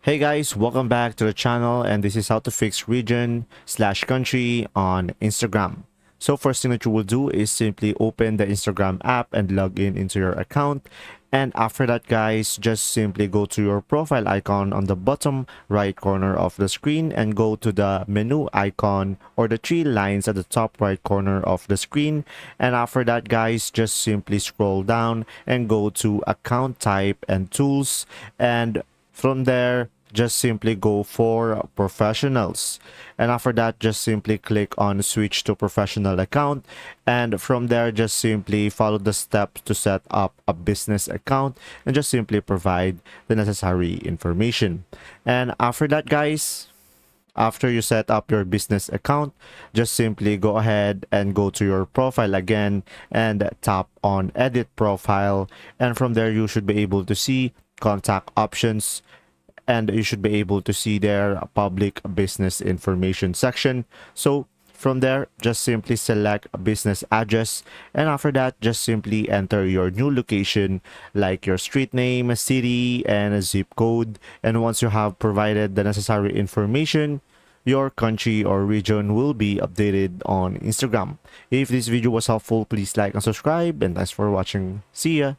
Hey guys, welcome back to the channel, and this is how to fix region/country on Instagram. So first thing that you will do is simply open the Instagram app and log in into your account. And after that guys, just simply go to your profile icon on the bottom right corner of the screen and go to the menu icon or the three lines at the top right corner of the screen. And after that guys, just simply scroll down and go to account type and tools, and from there just simply go for professionals, and after that just simply click on switch to professional account, and from there just simply follow the steps to set up a business account and just simply provide the necessary information. And after that guys, after you set up your business account, just simply go ahead and go to your profile again and tap on edit profile, and from there you should be able to see contact options, and you should be able to see their public business information section. So from there, just simply select a business address, and after that, just simply enter your new location like your street name, city, and a zip code. And once you have provided the necessary information, your country or region will be updated on Instagram. If this video was helpful, please like and subscribe, and thanks for watching. See ya!